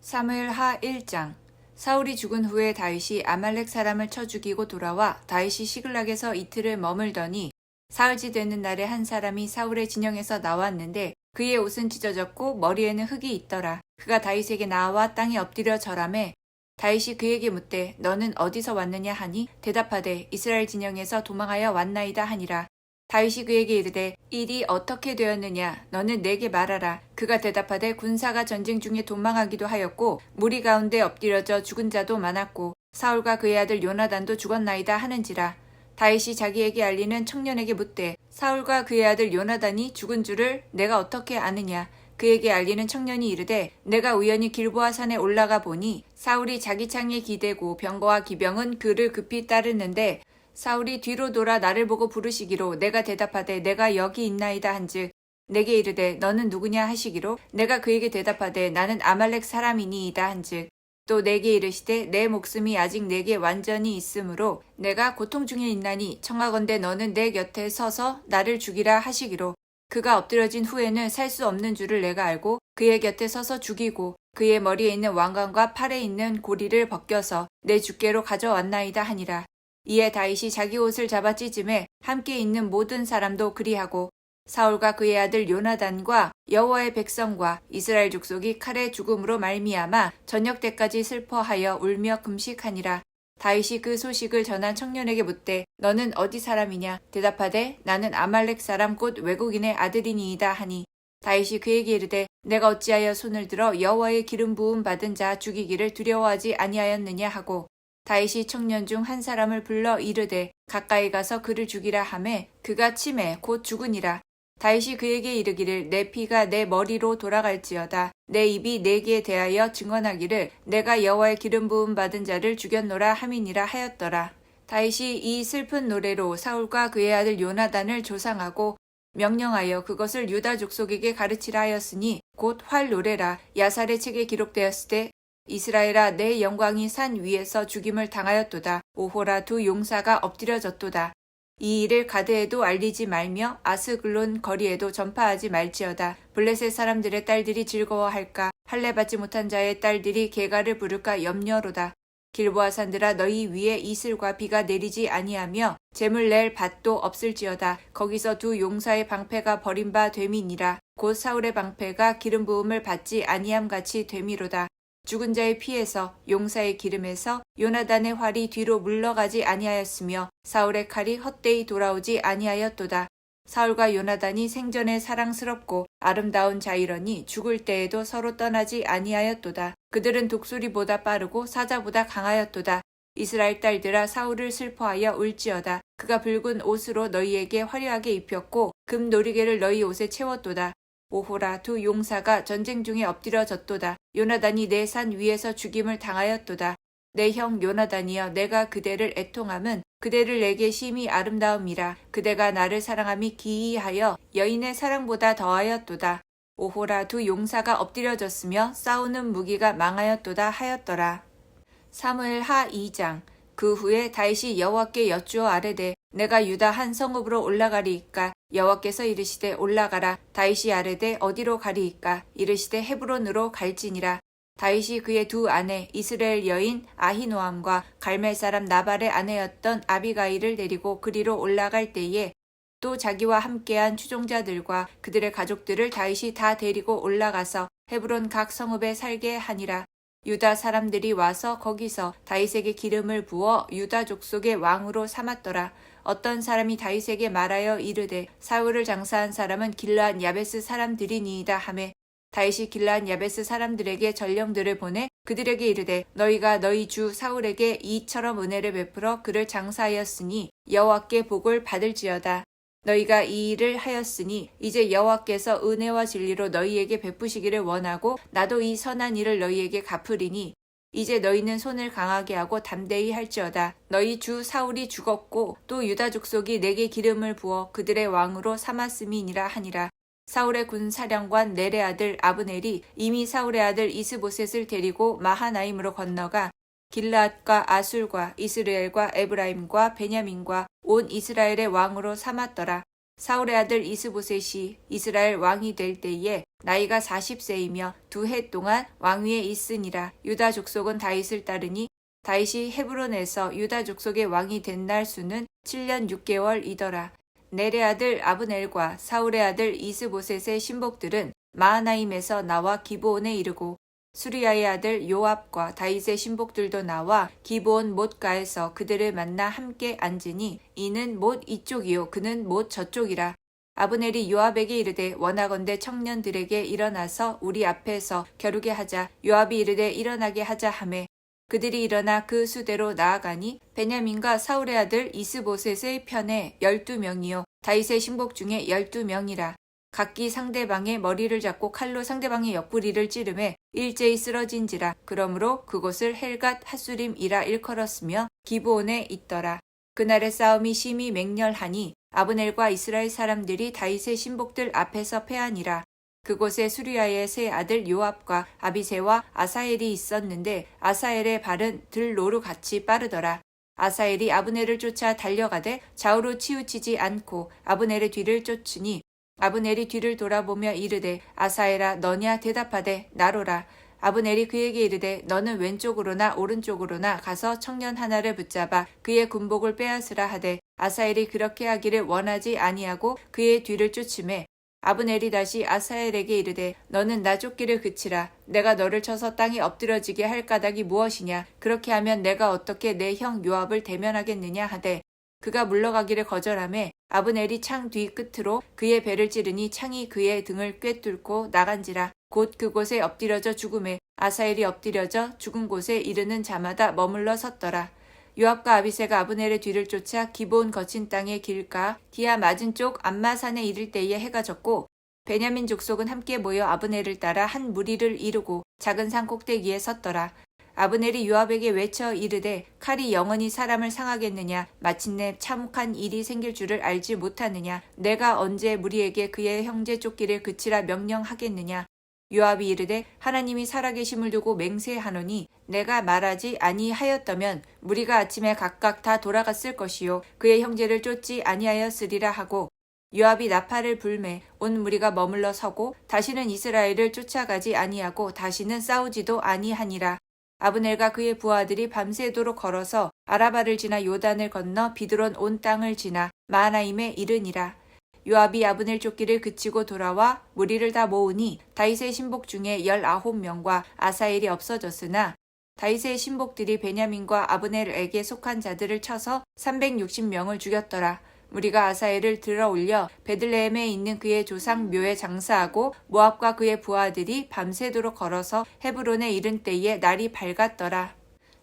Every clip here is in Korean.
사무엘하 1장. 사울이 죽은 후에 다윗이 아말렉 사람을 쳐 죽이고 돌아와 다윗이 시글락에서 이틀을 머물더니 사흘째 되는 날에 한 사람이 사울의 진영에서 나왔는데 그의 옷은 찢어졌고 머리에는 흙이 있더라. 그가 다윗에게 나와 땅에 엎드려 절하매 다윗이 그에게 묻되 너는 어디서 왔느냐 하니 대답하되 이스라엘 진영에서 도망하여 왔나이다 하니라. 다윗이 그에게 이르되 일이 어떻게 되었느냐 너는 내게 말하라. 그가 대답하되 군사가 전쟁 중에 도망하기도 하였고 무리 가운데 엎드려져 죽은 자도 많았고 사울과 그의 아들 요나단도 죽었나이다 하는지라. 다윗이 자기에게 알리는 청년에게 묻되 사울과 그의 아들 요나단이 죽은 줄을 내가 어떻게 아느냐. 그에게 알리는 청년이 이르되 내가 우연히 길보아 산에 올라가 보니 사울이 자기 창에 기대고 병거와 기병은 그를 급히 따르는데 사울이 뒤로 돌아 나를 보고 부르시기로 내가 대답하되 내가 여기 있나이다 한즉 내게 이르되 너는 누구냐 하시기로 내가 그에게 대답하되 나는 아말렉 사람이니이다 한즉 또 내게 이르시되 내 목숨이 아직 내게 완전히 있으므로 내가 고통 중에 있나니 청하건대 너는 내 곁에 서서 나를 죽이라 하시기로 그가 엎드러진 후에는 살 수 없는 줄을 내가 알고 그의 곁에 서서 죽이고 그의 머리에 있는 왕관과 팔에 있는 고리를 벗겨서 내 주께로 가져왔나이다 하니라. 이에 다윗이 자기 옷을 잡아 찢음에 함께 있는 모든 사람도 그리하고 사울과 그의 아들 요나단과 여호와의 백성과 이스라엘 족속이 칼의 죽음으로 말미암아 저녁 때까지 슬퍼하여 울며 금식하니라. 다윗이 그 소식을 전한 청년에게 묻되 너는 어디 사람이냐. 대답하되 나는 아말렉 사람 곧 외국인의 아들이니이다 하니 다윗이 그에게 이르되 내가 어찌하여 손을 들어 여호와의 기름 부음 받은 자 죽이기를 두려워하지 아니하였느냐 하고 다윗이 청년 중 한 사람을 불러 이르되 가까이 가서 그를 죽이라 하매 그가 치매 곧 죽으니라. 다윗이 그에게 이르기를 내 피가 내 머리로 돌아갈지어다. 내 입이 내게 대하여 증언하기를 내가 여호와의 기름 부음 받은 자를 죽였노라 함이니라 하였더라. 다윗이 이 슬픈 노래로 사울과 그의 아들 요나단을 조상하고 명령하여 그것을 유다 족속에게 가르치라 하였으니 곧 활 노래라. 야살의 책에 기록되었을 때 이스라엘아 내 영광이 산 위에서 죽임을 당하였도다. 오호라 두 용사가 엎드려졌도다. 이 일을 가드에도 알리지 말며 아스글론 거리에도 전파하지 말지어다. 블레셋 사람들의 딸들이 즐거워할까. 할례 받지 못한 자의 딸들이 개가를 부를까 염려로다. 길보아 산들아 너희 위에 이슬과 비가 내리지 아니하며 재물 낼 밭도 없을지어다. 거기서 두 용사의 방패가 버림바 됨이니라. 곧 사울의 방패가 기름 부음을 받지 아니함같이 됨이로다. 죽은 자의 피에서 용사의 기름에서 요나단의 활이 뒤로 물러가지 아니하였으며 사울의 칼이 헛되이 돌아오지 아니하였도다. 사울과 요나단이 생전에 사랑스럽고 아름다운 자이러니 죽을 때에도 서로 떠나지 아니하였도다. 그들은 독수리보다 빠르고 사자보다 강하였도다. 이스라엘 딸들아 사울을 슬퍼하여 울지어다. 그가 붉은 옷으로 너희에게 화려하게 입혔고 금 놀이개를 너희 옷에 채웠도다. 오호라 두 용사가 전쟁 중에 엎드려졌도다. 요나단이 내 산 위에서 죽임을 당하였도다. 내 형 요나단이여 내가 그대를 애통함은 그대를 내게 심히 아름다움이라. 그대가 나를 사랑함이 기이하여 여인의 사랑보다 더하였도다. 오호라 두 용사가 엎드려졌으며 싸우는 무기가 망하였도다 하였더라. 사무엘하 2장. 그 후에 다윗이 여호와께 여쭈어 아뢰되 내가 유다 한 성읍으로 올라가리이까. 여호와께서 이르시되 올라가라. 다윗이 아뢰되 어디로 가리이까. 이르시되 헤브론으로 갈지니라. 다윗이 그의 두 아내 이스라엘 여인 아히노암과 갈멜 사람 나발의 아내였던 아비가일을 데리고 그리로 올라갈 때에 또 자기와 함께한 추종자들과 그들의 가족들을 다윗이 다 데리고 올라가서 헤브론 각 성읍에 살게 하니라. 유다 사람들이 와서 거기서 다윗에게 기름을 부어 유다 족속의 왕으로 삼았더라. 어떤 사람이 다윗에게 말하여 이르되 사울을 장사한 사람은 길르앗 야베스 사람들이니이다 하매 다윗이 길르앗 야베스 사람들에게 전령들을 보내 그들에게 이르되 너희가 너희 주 사울에게 이처럼 은혜를 베풀어 그를 장사하였으니 여호와께 복을 받을지어다. 너희가 이 일을 하였으니 이제 여호와께서 은혜와 진리로 너희에게 베푸시기를 원하고 나도 이 선한 일을 너희에게 갚으리니 이제 너희는 손을 강하게 하고 담대히 할지어다. 너희 주 사울이 죽었고 또 유다 족속이 내게 기름을 부어 그들의 왕으로 삼았음이니라 하니라. 사울의 군 사령관 넬의 아들 아브넬이 이미 사울의 아들 이스보셋을 데리고 마하나임으로 건너가 길르앗과 아술과 이스라엘과 에브라임과 베냐민과 온 이스라엘의 왕으로 삼았더라. 사울의 아들 이스보셋이 이스라엘 왕이 될 때에 나이가 40세이며 2해 동안 왕위에 있으니라. 유다 족속은 다윗을 따르니 다윗이 헤브론에서 유다 족속의 왕이 된 날 수는 7년 6개월이더라. 넬의 아들 아브넬과 사울의 아들 이스보셋의 신복들은 마하나임에서 나와 기브온에 이르고 수리야의 아들 요압과 다윗의 신복들도 나와 기브온 못가에서 그들을 만나 함께 앉으니 이는 못 이쪽이요 그는 못 저쪽이라. 아브넬이 요압에게 이르되 원하건대 청년들에게 일어나서 우리 앞에서 겨루게 하자. 요압이 이르되 일어나게 하자 하매 그들이 일어나 그 수대로 나아가니 베냐민과 사울의 아들 이스보셋의 편에 12명이요 다윗의 신복 중에 12명이라. 각기 상대방의 머리를 잡고 칼로 상대방의 옆구리를 찌르매 일제히 쓰러진지라. 그러므로 그곳을 헬갓 핫수림이라 일컬었으며 기브온에 있더라. 그날의 싸움이 심히 맹렬하니 아브넬과 이스라엘 사람들이 다윗의 신복들 앞에서 패하니라. 그곳에 수리야의 세 아들 요압과 아비새와 아사엘이 있었는데 아사엘의 발은 들로루 같이 빠르더라. 아사엘이 아브넬을 쫓아 달려가되 좌우로 치우치지 않고 아브넬의 뒤를 쫓으니 아브넬이 뒤를 돌아보며 이르되 아사엘아 너냐 대답하되 나로라. 아브넬이 그에게 이르되 너는 왼쪽으로나 오른쪽으로나 가서 청년 하나를 붙잡아 그의 군복을 빼앗으라 하되 아사엘이 그렇게 하기를 원하지 아니하고 그의 뒤를 쫓으매 아브넬이 다시 아사엘에게 이르되 너는 나 쫓기를 그치라. 내가 너를 쳐서 땅에 엎드러지게 할 까닭이 무엇이냐. 그렇게 하면 내가 어떻게 내 형 요압을 대면하겠느냐 하되 그가 물러가기를 거절하매 아브넬이 창 뒤 끝으로 그의 배를 찌르니 창이 그의 등을 꿰뚫고 나간지라. 곧 그곳에 엎드려져 죽음에 아사엘이 엎드려져 죽은 곳에 이르는 자마다 머물러 섰더라. 요압과 아비새가 아브넬의 뒤를 쫓아 기브온 거친 땅의 길가 디아 맞은 쪽 암마산에 이를 때에 해가 졌고 베냐민 족속은 함께 모여 아브넬을 따라 한 무리를 이루고 작은 산 꼭대기에 섰더라. 아브넬이 요압에게 외쳐 이르되 칼이 영원히 사람을 상하겠느냐. 마침내 참혹한 일이 생길 줄을 알지 못하느냐. 내가 언제 무리에게 그의 형제 쫓기를 그치라 명령하겠느냐. 요압이 이르되 하나님이 살아계심을 두고 맹세하노니 내가 말하지 아니하였다면 무리가 아침에 각각 다 돌아갔을 것이요 그의 형제를 쫓지 아니하였으리라 하고 요압이 나팔을 불매 온 무리가 머물러 서고 다시는 이스라엘을 쫓아가지 아니하고 다시는 싸우지도 아니하니라. 아브넬과 그의 부하들이 밤새도록 걸어서 아라바를 지나 요단을 건너 비드론 온 땅을 지나 마하나임에 이르니라. 요압이 아브넬 쫓기를 그치고 돌아와 무리를 다 모으니 다윗의 신복 중에 19명과 아사엘이 없어졌으나 다윗의 신복들이 베냐민과 아브넬에게 속한 자들을 쳐서 360명을 죽였더라. 무리가 아사엘을 들어올려 베들레헴에 있는 그의 조상 묘에 장사하고 모압과 그의 부하들이 밤새도록 걸어서 헤브론에 이른 때에 날이 밝았더라.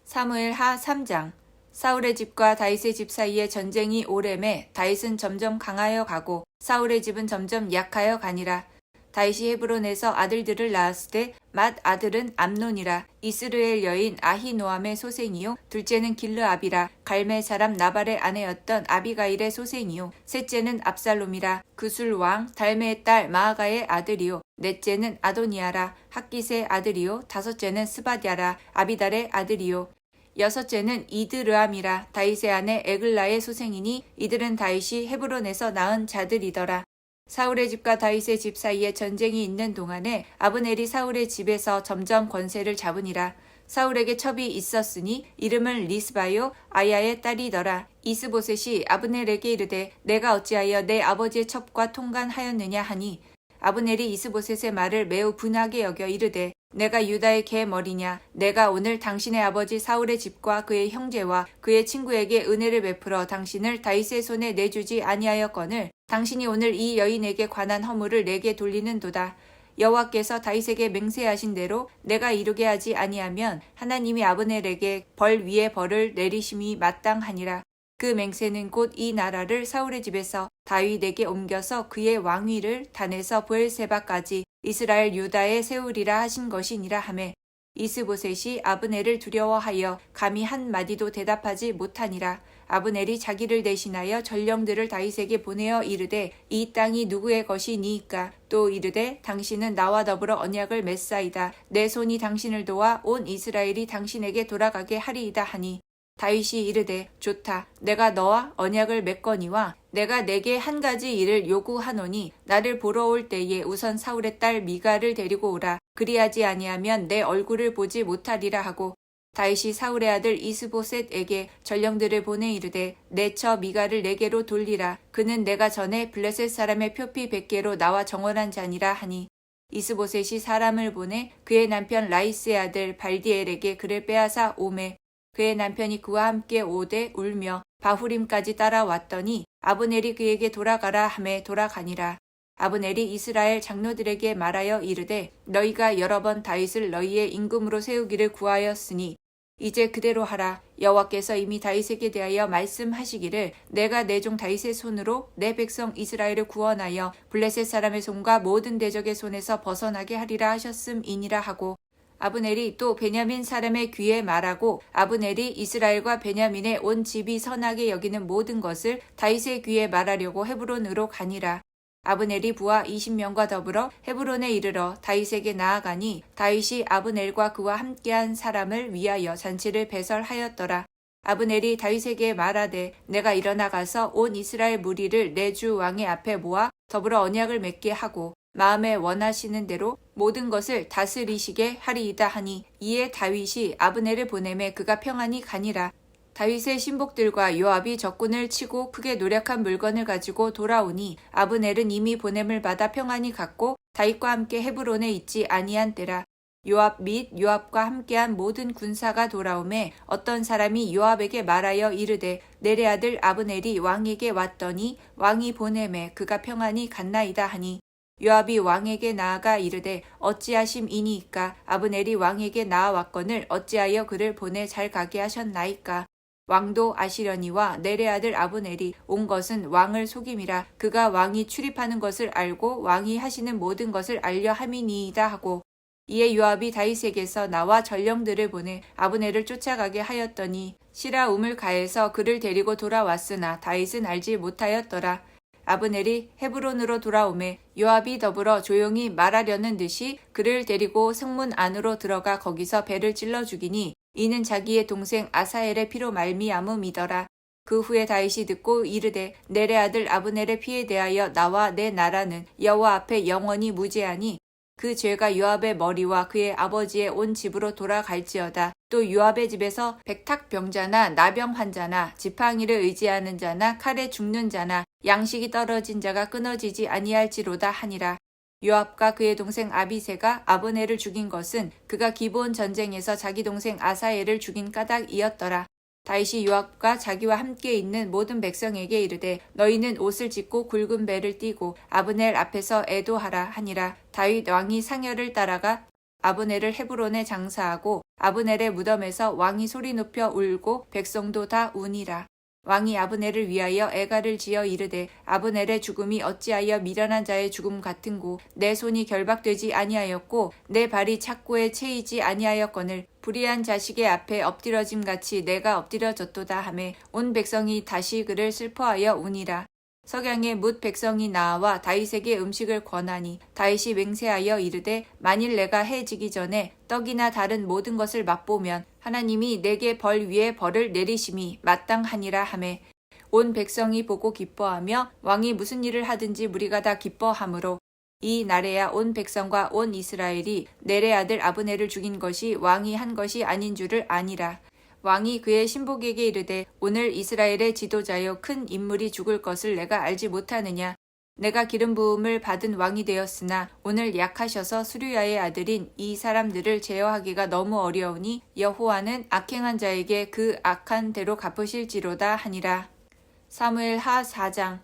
사무엘하 3장. 사울의 집과 다윗의 집 사이에 전쟁이 오래매 다윗은 점점 강하여 가고 사울의 집은 점점 약하여 가니라. 다윗이 헤브론에서 아들들을 낳았을 때 맏 아들은 암논이라. 이스르엘 여인 아히노암의 소생이요 둘째는 길르압이라. 갈멜 사람 나발의 아내였던 아비가일의 소생이요 셋째는 압살롬이라. 그술 왕 달메의 딸 마아가의 아들이요 넷째는 아도니아라. 학깃의 아들이요 다섯째는 스바디아라. 아비달의 아들이요 여섯째는 이드르암이라. 다윗의 아내 에글라의 소생이니 이들은 다윗이 헤브론에서 낳은 자들이더라. 사울의 집과 다윗의 집 사이에 전쟁이 있는 동안에 아브넬이 사울의 집에서 점점 권세를 잡으니라. 사울에게 첩이 있었으니 이름은 리스바요 아야의 딸이더라. 이스보셋이 아브넬에게 이르되 내가 어찌하여 내 아버지의 첩과 통관하였느냐 하니 아브넬이 이스보셋의 말을 매우 분하게 여겨 이르되 내가 유다의 개머리냐. 내가 오늘 당신의 아버지 사울의 집과 그의 형제와 그의 친구에게 은혜를 베풀어 당신을 다윗의 손에 내주지 아니하였거늘 당신이 오늘 이 여인에게 관한 허물을 내게 돌리는도다. 여호와께서 다윗에게 맹세하신 대로 내가 이루게 하지 아니하면 하나님이 아브넬에게 벌 위에 벌을 내리심이 마땅하니라. 그 맹세는 곧 이 나라를 사울의 집에서 다윗에게 옮겨서 그의 왕위를 단에서 브엘세바까지 이스라엘 유다에 세우리라 하신 것이니라 하매 이스보셋이 아브넬을 두려워하여 감히 한마디도 대답하지 못하니라. 아브넬이 자기를 대신하여 전령들을 다윗에게 보내어 이르되 이 땅이 누구의 것이니이까. 또 이르되 당신은 나와 더불어 언약을 맺사이다. 내 손이 당신을 도와 온 이스라엘이 당신에게 돌아가게 하리이다 하니 다윗이 이르되 좋다. 내가 너와 언약을 맺거니와 내가 내게 한 가지 일을 요구하노니 나를 보러 올 때에 우선 사울의 딸 미갈을 데리고 오라. 그리하지 아니하면 내 얼굴을 보지 못하리라 하고 다윗이 사울의 아들 이스보셋에게 전령들을 보내 이르되 내 처 미갈을 내게로 돌리라. 그는 내가 전에 블레셋 사람의 표피 100개로 나와 정원한 자니라 하니 이스보셋이 사람을 보내 그의 남편 라이스의 아들 발디엘에게 그를 빼앗아 오매 그의 남편이 그와 함께 오되 울며 바후림까지 따라왔더니 아브넬이 그에게 돌아가라 하매 돌아가니라. 아브넬이 이스라엘 장로들에게 말하여 이르되 너희가 여러 번 다윗을 너희의 임금으로 세우기를 구하였으니 이제 그대로 하라. 여호와께서 이미 다윗에게 대하여 말씀하시기를 내가 내 종 다윗의 손으로 내 백성 이스라엘을 구원하여 블레셋 사람의 손과 모든 대적의 손에서 벗어나게 하리라 하셨음이니라 하고 아브넬이 또 베냐민 사람의 귀에 말하고 아브넬이 이스라엘과 베냐민의 온 집이 선하게 여기는 모든 것을 다윗의 귀에 말하려고 헤브론으로 가니라. 아브넬이 부하 20명과 더불어 헤브론에 이르러 다윗에게 나아가니 다윗이 아브넬과 그와 함께한 사람을 위하여 잔치를 배설하였더라. 아브넬이 다윗에게 말하되 내가 일어나 가서 온 이스라엘 무리를 내 주 왕의 앞에 모아 더불어 언약을 맺게 하고 마음에 원하시는 대로 모든 것을 다스리시게 하리이다 하니 이에 다윗이 아브넬을 보내매 그가 평안히 가니라. 다윗의 신복들과 요압이 적군을 치고 크게 노력한 물건을 가지고 돌아오니 아브넬은 이미 보냄을 받아 평안히 갔고 다윗과 함께 헤브론에 있지 아니한 때라. 요압 및 요압과 함께한 모든 군사가 돌아오매 어떤 사람이 요압에게 말하여 이르되 넬의 아들 아브넬이 왕에게 왔더니 왕이 보내매 그가 평안히 갔나이다 하니 요압이 왕에게 나아가 이르되 어찌하심이니이까 아브넬이 왕에게 나아왔거늘 어찌하여 그를 보내 잘 가게 하셨나이까. 왕도 아시려니와 넬의 아들 아브넬이 온 것은 왕을 속임이라. 그가 왕이 출입하는 것을 알고 왕이 하시는 모든 것을 알려 함이니이다 하고 이에 요압이 다윗에게서 나와 전령들을 보내 아브넬을 쫓아가게 하였더니 시라 우물가에서 그를 데리고 돌아왔으나 다윗은 알지 못하였더라. 아브넬이 헤브론으로 돌아오매 요압이 더불어 조용히 말하려는 듯이 그를 데리고 성문 안으로 들어가 거기서 배를 찔러 죽이니 이는 자기의 동생 아사엘의 피로 말미암음이더라. 그 후에 다윗이 듣고 이르되 넬의 아들 아브넬의 피에 대하여 나와 내 나라는 여호와 앞에 영원히 무죄하니 그 죄가 요압의 머리와 그의 아버지의 온 집으로 돌아갈지어다. 또 요압의 집에서 백탁병자나 나병 환자나 지팡이를 의지하는 자나 칼에 죽는 자나 양식이 떨어진 자가 끊어지지 아니할지로다 하니라. 요압과 그의 동생 아비새가 아브넬을 죽인 것은 그가 기브온 전쟁에서 자기 동생 아사엘을 죽인 까닭이었더라. 다윗이 요압과 자기와 함께 있는 모든 백성에게 이르되 너희는 옷을 찢고 굵은 배를 띠고 아브넬 앞에서 애도하라 하니라. 다윗 왕이 상여를 따라가 아브넬을 헤브론에 장사하고 아브넬의 무덤에서 왕이 소리 높여 울고 백성도 다 우니라. 왕이 아브넬을 위하여 애가를 지어 이르되 아브넬의 죽음이 어찌하여 미련한 자의 죽음 같은고 내 손이 결박되지 아니하였고 내 발이 착고에 채이지 아니하였거늘 불의한 자식의 앞에 엎드러짐같이 내가 엎드려졌도다 하매 온 백성이 다시 그를 슬퍼하여 우니라. 석양에 뭇 백성이 나와 다윗에게 음식을 권하니 다윗이 맹세하여 이르되 만일 내가 해지기 전에 떡이나 다른 모든 것을 맛보면 하나님이 내게 벌 위에 벌을 내리심이 마땅하니라 하매 온 백성이 보고 기뻐하며 왕이 무슨 일을 하든지 무리가 다 기뻐하므로 이 날에야 온 백성과 온 이스라엘이 넬의 아들 아브넬을 죽인 것이 왕이 한 것이 아닌 줄을 아니라. 왕이 그의 신복에게 이르되 오늘 이스라엘의 지도자여 큰 인물이 죽을 것을 내가 알지 못하느냐. 내가 기름 부음을 받은 왕이 되었으나 오늘 약하셔서 수르야의 아들인 이 사람들을 제어하기가 너무 어려우니 여호와는 악행한 자에게 그 악한 대로 갚으실지로다 하니라. 사무엘 하 4장.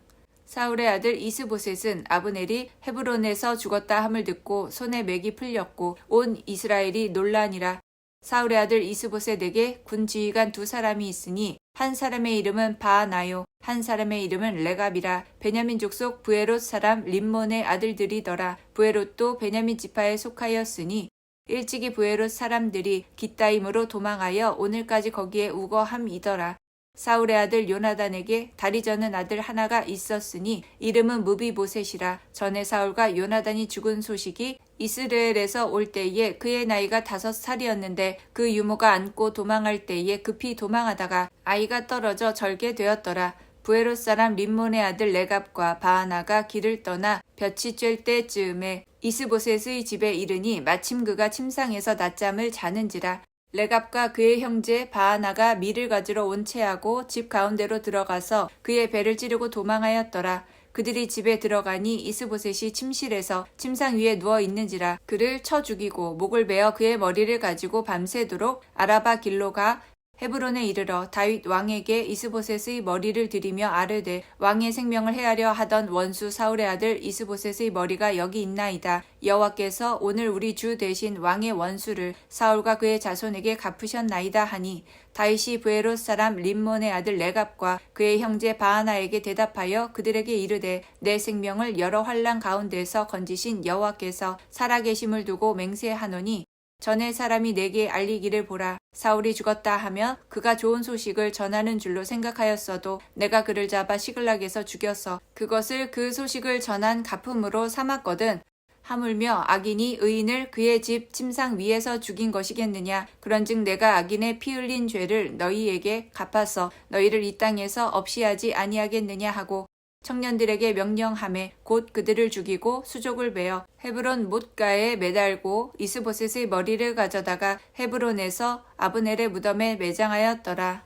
사울의 아들 이스보셋은 아브넬이 헤브론에서 죽었다 함을 듣고 손에 맥이 풀렸고 온 이스라엘이 놀라니라. 사울의 아들 이스보셋에게 군 지휘관 2사람이 있으니 한 사람의 이름은 바나요 한 사람의 이름은 레갑이라. 베냐민 족속 부에롯 사람 림몬의 아들들이더라. 부에롯도 베냐민 지파에 속하였으니 일찍이 부에롯 사람들이 깃다임으로 도망하여 오늘까지 거기에 우거함이더라. 사울의 아들 요나단에게 다리 저는 아들 하나가 있었으니 이름은 무비보셋이라. 전에 사울과 요나단이 죽은 소식이 이스라엘에서 올 때에 그의 나이가 5살이었는데 그 유모가 안고 도망할 때에 급히 도망하다가 아이가 떨어져 절게 되었더라. 부에롯 사람 림몬의 아들 레갑과 바하나가 길을 떠나 볕이 쬐 때쯤에 이스보셋의 집에 이르니 마침 그가 침상에서 낮잠을 자는지라. 레갑과 그의 형제 바하나가 밀을 가지러 온 채하고 집 가운데로 들어가서 그의 배를 찌르고 도망하였더라. 그들이 집에 들어가니 이스보셋이 침실에서 침상 위에 누워 있는지라. 그를 쳐 죽이고 목을 베어 그의 머리를 가지고 밤새도록 아라바 길로 가 헤브론에 이르러 다윗 왕에게 이스보셋의 머리를 드리며 아뢰되 왕의 생명을 해하려 하던 원수 사울의 아들 이스보셋의 머리가 여기 있나이다. 여호와께서 오늘 우리 주 대신 왕의 원수를 사울과 그의 자손에게 갚으셨나이다 하니 다윗이 브에롯 사람 림몬의 아들 레갑과 그의 형제 바하나에게 대답하여 그들에게 이르되 내 생명을 여러 환난 가운데서 건지신 여호와께서 살아계심을 두고 맹세하노니 전에 사람이 내게 알리기를 보라. 사울이 죽었다 하면 그가 좋은 소식을 전하는 줄로 생각하였어도 내가 그를 잡아 시글락에서 죽여서 그것을 그 소식을 전한 가품으로 삼았거든. 하물며 악인이 의인을 그의 집 침상 위에서 죽인 것이겠느냐. 그런즉 내가 악인의 피 흘린 죄를 너희에게 갚아서 너희를 이 땅에서 없이 하지 아니하겠느냐 하고 청년들에게 명령하매 곧 그들을 죽이고 수족을 베어 헤브론 못가에 매달고 이스보셋의 머리를 가져다가 헤브론에서 아브넬의 무덤에 매장하였더라.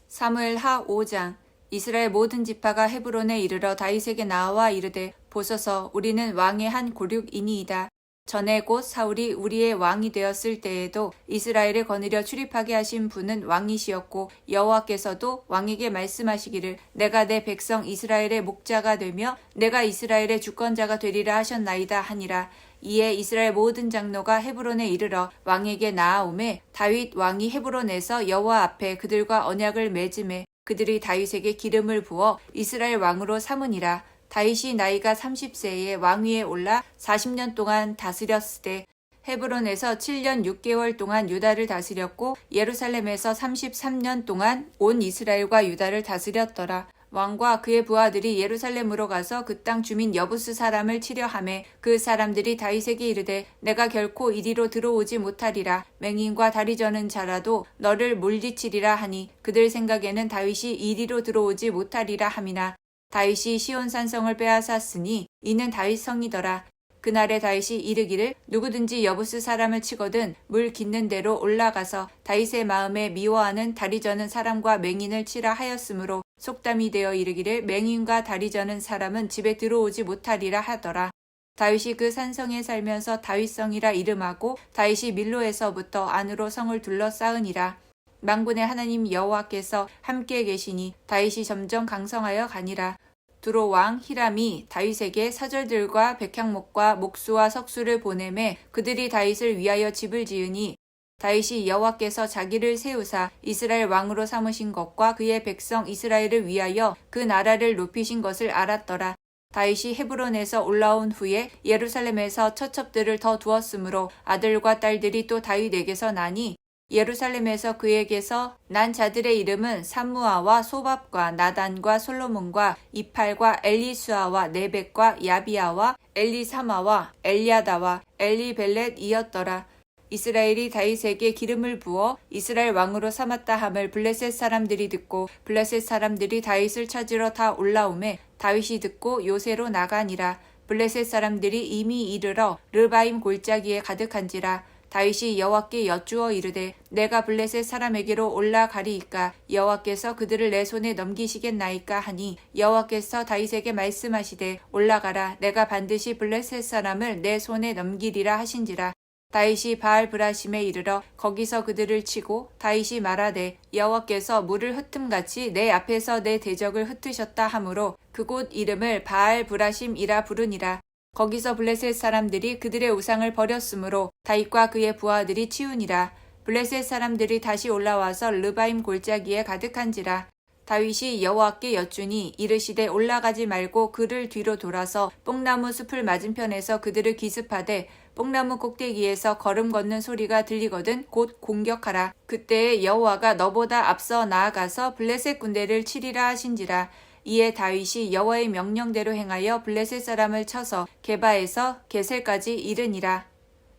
사무엘하 5장. 이스라엘 모든 지파가 헤브론에 이르러 다윗에게 나와 이르되 보소서 우리는 왕의 한 고륙이니이다. 전에 곧 사울이 우리의 왕이 되었을 때에도 이스라엘을 거느려 출입하게 하신 분은 왕이시었고 여호와께서도 왕에게 말씀하시기를 내가 내 백성 이스라엘의 목자가 되며 내가 이스라엘의 주권자가 되리라 하셨나이다 하니라. 이에 이스라엘 모든 장로가 헤브론에 이르러 왕에게 나아오매 다윗 왕이 헤브론에서 여호와 앞에 그들과 언약을 맺음에 그들이 다윗에게 기름을 부어 이스라엘 왕으로 삼으니라. 다윗이 나이가 30세에 왕위에 올라 40년 동안 다스렸으되 헤브론에서 7년 6개월 동안 유다를 다스렸고 예루살렘에서 33년 동안 온 이스라엘과 유다를 다스렸더라. 왕과 그의 부하들이 예루살렘으로 가서 그 땅 주민 여부스 사람을 치려 하매 그 사람들이 다윗에게 이르되 내가 결코 이리로 들어오지 못하리라. 맹인과 다리 저는 자라도 너를 물리치리라 하니 그들 생각에는 다윗이 이리로 들어오지 못하리라 함이나 다윗이 시온 산성을 빼앗았으니 이는 다윗 성이더라. 그날에 다윗이 이르기를 누구든지 여부스 사람을 치거든 물 깃는 대로 올라가서 다윗의 마음에 미워하는 다리 저는 사람과 맹인을 치라 하였으므로 속담이 되어 이르기를 맹인과 다리 저는 사람은 집에 들어오지 못하리라 하더라. 다윗이 그 산성에 살면서 다윗성이라 이름하고 다윗이 밀로에서부터 안으로 성을 둘러싸으니라. 만군의 하나님 여호와께서 함께 계시니 다윗이 점점 강성하여 가니라. 두로 왕 히람이 다윗에게 사절들과 백향목과 목수와 석수를 보내매 그들이 다윗을 위하여 집을 지으니 다윗이 여호와께서 자기를 세우사 이스라엘 왕으로 삼으신 것과 그의 백성 이스라엘을 위하여 그 나라를 높이신 것을 알았더라. 다윗이 헤브론에서 올라온 후에 예루살렘에서 처첩들을 더 두었으므로 아들과 딸들이 또 다윗에게서 나니 예루살렘에서 그에게서 난 자들의 이름은 삼무아와 소밥과 나단과 솔로몬과 이팔과 엘리수아와 네벡과 야비아와 엘리사마와 엘리아다와 엘리벨렛이었더라. 이스라엘이 다윗에게 기름을 부어 이스라엘 왕으로 삼았다 함을 블레셋 사람들이 듣고 블레셋 사람들이 다윗을 찾으러 다 올라오매 다윗이 듣고 요새로 나가니라. 블레셋 사람들이 이미 이르러 르바임 골짜기에 가득한지라. 다윗이 여호와께 여쭈어 이르되 내가 블레셋 사람에게로 올라가리이까 여호와께서 그들을 내 손에 넘기시겠나이까 하니 여호와께서 다윗에게 말씀하시되 올라가라 내가 반드시 블레셋 사람을 내 손에 넘기리라 하신지라. 다윗이 바알 브라심에 이르러 거기서 그들을 치고 다윗이 말하되 여호와께서 물을 흩음같이 내 앞에서 내 대적을 흩으셨다 하므로 그곳 이름을 바알 브라심이라 부르니라. 거기서 블레셋 사람들이 그들의 우상을 버렸으므로 다윗과 그의 부하들이 치우니라. 블레셋 사람들이 다시 올라와서 르바임 골짜기에 가득한지라. 다윗이 여호와께 여쭈니 이르시되 올라가지 말고 그를 뒤로 돌아서 뽕나무 숲을 맞은편에서 그들을 기습하되 뽕나무 꼭대기에서 걸음 걷는 소리가 들리거든 곧 공격하라. 그때에 여호와가 너보다 앞서 나아가서 블레셋 군대를 치리라 하신지라. 이에 다윗이 여호와의 명령대로 행하여 블레셋 사람을 쳐서 게바에서 게셀까지 이르니라.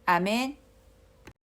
아멘.